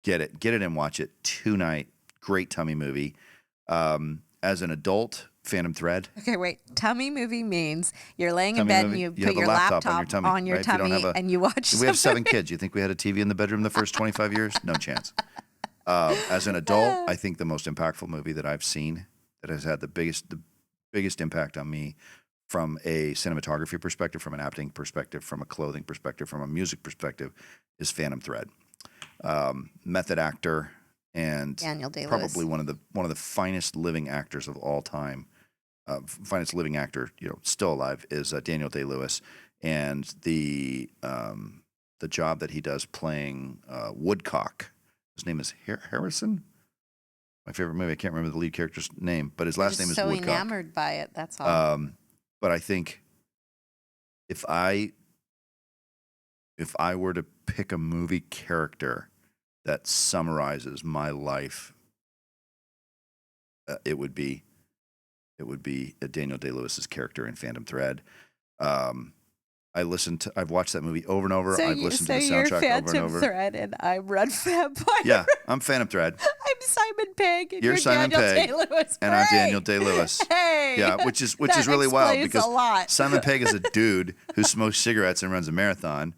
get it and watch it tonight. Great tummy movie. As an adult, Phantom Thread. Okay, wait. Tummy movie means you're laying in bed and you put your laptop on your tummy and you watch. We have 7 kids. You think we had a TV in the bedroom the first 25 years? No chance. As an adult, I think the most impactful movie that I've seen that has had the biggest impact on me from a cinematography perspective, from an acting perspective, from a clothing perspective, from a music perspective is Phantom Thread. Method actor and Daniel Day-Lewis. Probably one of the finest living actors of all time. Finest living actor, still alive is Daniel Day-Lewis, and the job that he does playing Woodcock. His name is Harrison. My favorite movie. I can't remember the lead character's name, but his last name is Woodcock. So enamored by it. That's all. But I think if I were to pick a movie character that summarizes my life, it would be Daniel Day-Lewis's character in Phantom Thread. I've watched that movie over and over. I've listened to the soundtrack over and over. You're Phantom Thread and I'm Red Fatboy. Yeah, I'm Phantom Thread. I'm Simon Pegg and you're Simon Daniel Pegg, Day-Lewis. and I'm Daniel Day-Lewis. Hey, yeah, which is really wild because a lot. Simon Pegg is a dude who smokes cigarettes and runs a marathon.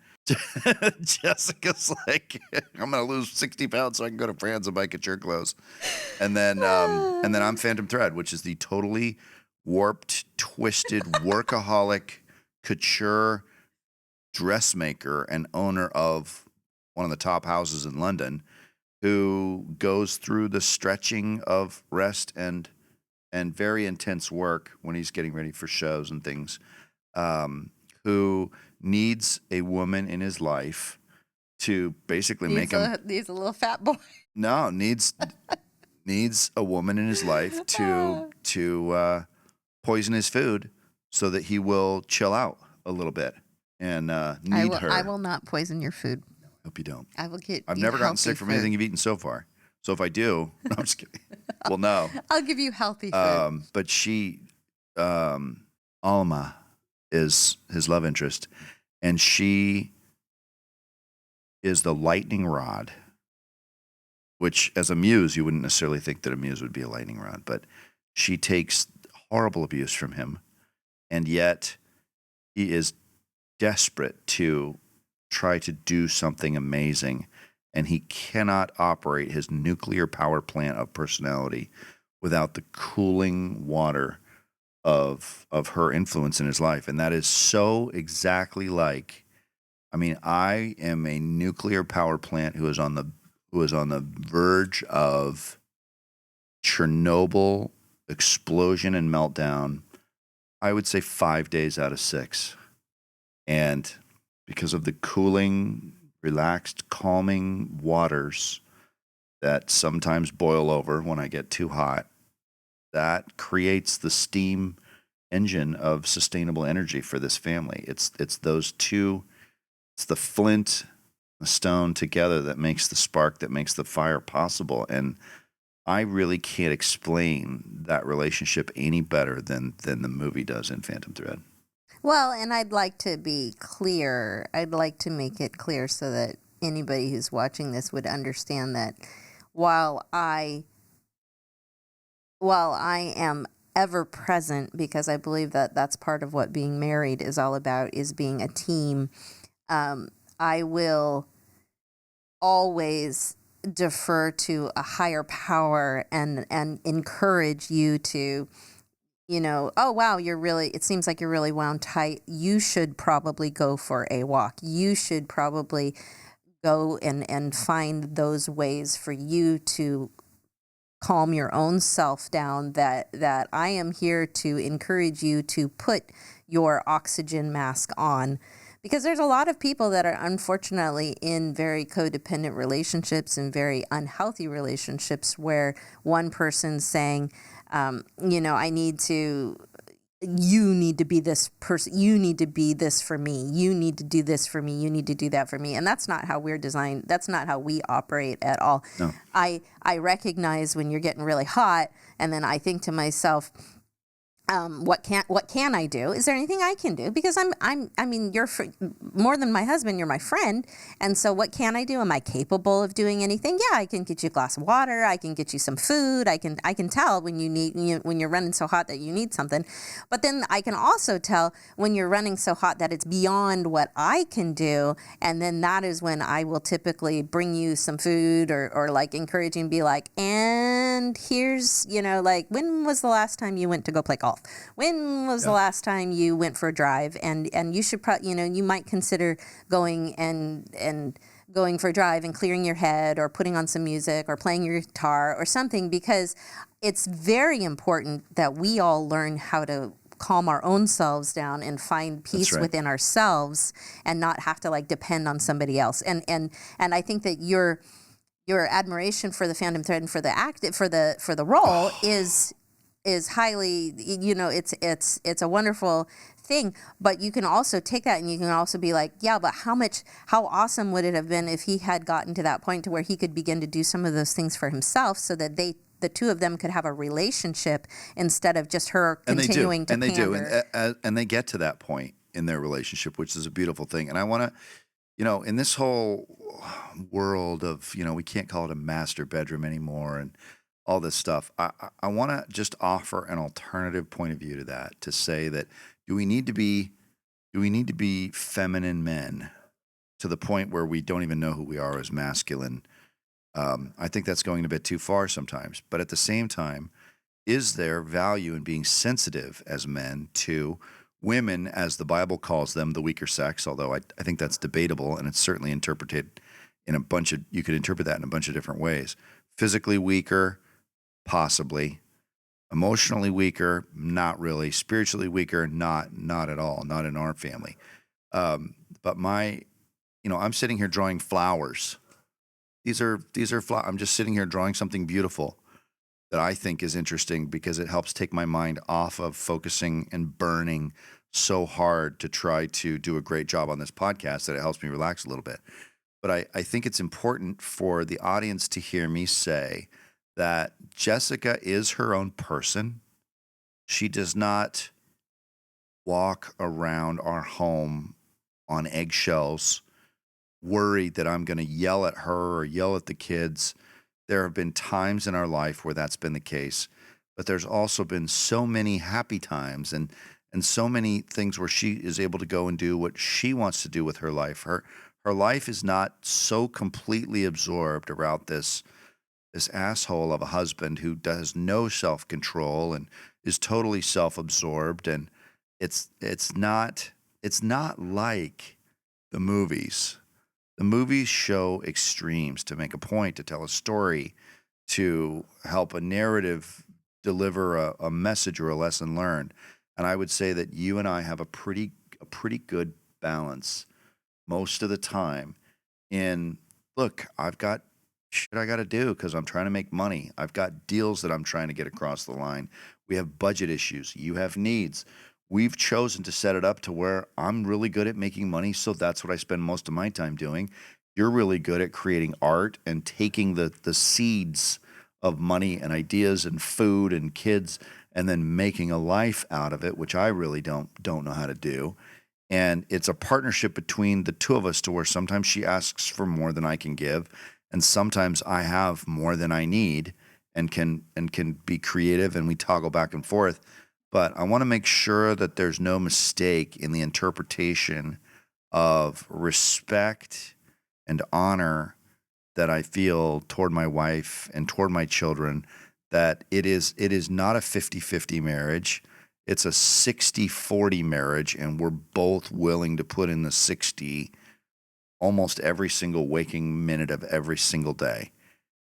Jessica's like, I'm gonna lose 60 pounds so I can go to France and buy couture clothes, and then I'm Phantom Thread, which is the totally warped, twisted, workaholic couture dressmaker and owner of one of the top houses in London, who goes through the stretching of rest and very intense work when he's getting ready for shows and things, who needs a woman in his life to basically make him. He's a little fat boy. No, needs a woman in his life to poison his food so that he will chill out a little bit and need her. I will not poison your food. Hope you don't. I will get. I've you never gotten healthy sick from food. anything you've eaten so far. So if I do, no, I'm just kidding. Well, no. I'll give you healthy food. But she, Alma, is his love interest, and she is the lightning rod. Which, as a muse, you wouldn't necessarily think that a muse would be a lightning rod, but she takes horrible abuse from him, and yet he is desperate to try to do something amazing, and he cannot operate his nuclear power plant of personality without the cooling water of her influence in his life. And that is so exactly like, I mean, I am a nuclear power plant who is on the verge of Chernobyl explosion and meltdown, I would say 5 days out of 6. And because of the cooling, relaxed, calming waters that sometimes boil over when I get too hot, that creates the steam engine of sustainable energy for this family. It's those two, it's the flint, the stone together that makes the spark, that makes the fire possible. And I really can't explain that relationship any better than the movie does in Phantom Thread. Well, and I'd like to be clear. I'd like to make it clear so that anybody who's watching this would understand that while I am ever present, because I believe that that's part of what being married is all about, is being a team, I will always defer to a higher power and encourage you to, oh, wow, it seems like you're really wound tight. You should probably go for a walk. You should probably go and find those ways for you to calm your own self down, that I am here to encourage you to put your oxygen mask on. Because there's a lot of people that are unfortunately in very codependent relationships and very unhealthy relationships where one person's saying, you need to be this person, you need to be this for me, you need to do this for me, you need to do that for me. And that's not how we're designed. That's not how we operate at all. No. I recognize when you're getting really hot, and then I think to myself, what can I do? Is there anything I can do? Because you're more than my husband, you're my friend. And so what can I do? Am I capable of doing anything? Yeah, I can get you a glass of water. I can get you some food. I can tell when when you're running so hot that you need something. But then I can also tell when you're running so hot that it's beyond what I can do. And then that is when I will typically bring you some food or like encourage you and be like, and here's, when was the last time you went to go play golf? When was the last time you went for a drive? And you should you might consider going and going for a drive and clearing your head or putting on some music or playing your guitar or something, because it's very important that we all learn how to calm our own selves down and find peace within ourselves and not have to depend on somebody else. And I think that your admiration for the Phantom Thread and for the role is highly, it's a wonderful thing. But you can also take that and you can also be like, yeah, but how awesome would it have been if he had gotten to that point to where he could begin to do some of those things for himself, so that the two of them could have a relationship instead of just her continuing to pander. And they get to that point in their relationship, which is a beautiful thing. And I want to, in this whole world of, we can't call it a master bedroom anymore and all this stuff, I want to just offer an alternative point of view to that, to say that do we need to be feminine men to the point where we don't even know who we are as masculine? I think that's going a bit too far sometimes. But at the same time, is there value in being sensitive as men to women, as the Bible calls them, the weaker sex? Although I think that's debatable, and it's certainly interpreted in you could interpret that in a bunch of different ways. Physically weaker, possibly. Emotionally weaker, not really. Spiritually weaker, not at all. Not in our family. But I'm sitting here drawing flowers. These are flowers. I'm just sitting here drawing something beautiful that I think is interesting because it helps take my mind off of focusing and burning so hard to try to do a great job on this podcast, that it helps me relax a little bit. But I think it's important for the audience to hear me say that Jessica is her own person. She does not walk around our home on eggshells, worried that I'm going to yell at her or yell at the kids. There have been times in our life where that's been the case, but there's also been so many happy times and so many things where she is able to go and do what she wants to do with her life. Her life is not so completely absorbed around this asshole of a husband who does no self-control and is totally self-absorbed, and it's not like the movies. The movies show extremes to make a point, to tell a story, to help a narrative deliver a message or a lesson learned. And I would say that you and I have a pretty good balance most of the time in, look, I've got shit I got to do because I'm trying to make money. I've got deals that I'm trying to get across the line. We have budget issues. You have needs. We've chosen to set it up to where I'm really good at making money, so that's what I spend most of my time doing. You're really good at creating art and taking the seeds of money and ideas and food and kids and then making a life out of it, which I really don't know how to do. And it's a partnership between the two of us to where sometimes she asks for more than I can give, and sometimes I have more than I need and can be creative, and we toggle back and forth. But I want to make sure that there's no mistake in the interpretation of respect and honor that I feel toward my wife and toward my children, that it is not a 50-50 marriage. It's a 60-40 marriage, and we're both willing to put in the 60 almost every single waking minute of every single day.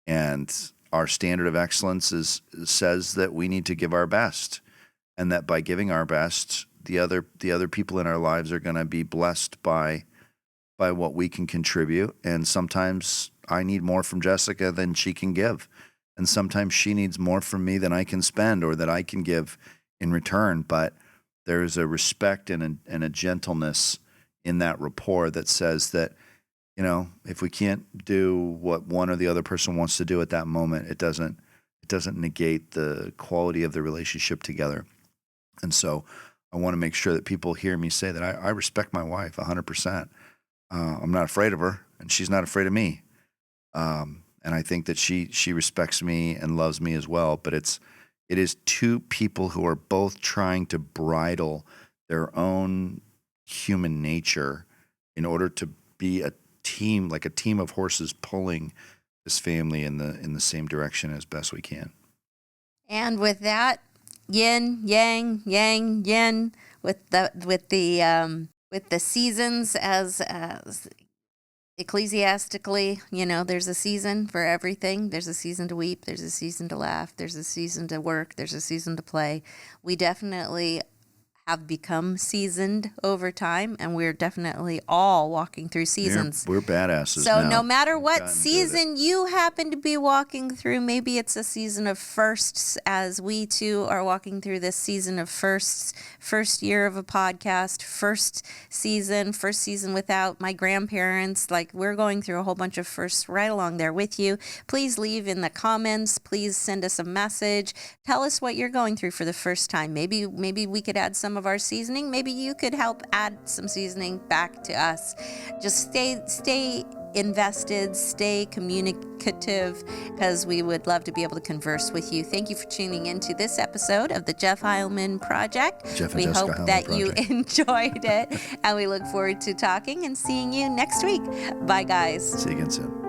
And our standard of excellence says that we need to give our best, and that by giving our best, the other people in our lives are going to be blessed by what we can contribute. And sometimes I need more from Jessica than she can give, and sometimes she needs more from me than I can spend or that I can give in return. But there's a respect and a gentleness in that rapport that says that, you know, if we can't do what one or the other person wants to do at that moment, it doesn't negate the quality of the relationship together. And so I want to make sure that people hear me say that I respect my wife 100%. I'm not afraid of her, and she's not afraid of me. And I think that she respects me and loves me as well. But it is two people who are both trying to bridle their own human nature in order to be a team, like a team of horses pulling this family in the same direction as best we can. And with that, yin, yang, yang, yin, with the seasons as ecclesiastically, you know, there's a season for everything. There's a season to weep. There's a season to laugh. There's a season to work. There's a season to play. We definitely have become seasoned over time, and we're definitely all walking through seasons. We're badasses So now. no matter what season you happen to be walking through, maybe it's a season of firsts, as we too are walking through this season of firsts, first year of a podcast, first season without my grandparents. Like, we're going through a whole bunch of firsts right along there with you. Please leave in the comments. Please send us a message. Tell us what you're going through for the first time. Maybe we could add some of our seasoning. Maybe you could help add some seasoning back to us. Just stay invested, stay communicative, because we would love to be able to converse with you. Thank you for tuning into this episode of the Jeff Heilman Project. We hope that you enjoyed it, and we look forward to talking and seeing you next week. Bye, guys. See you again soon.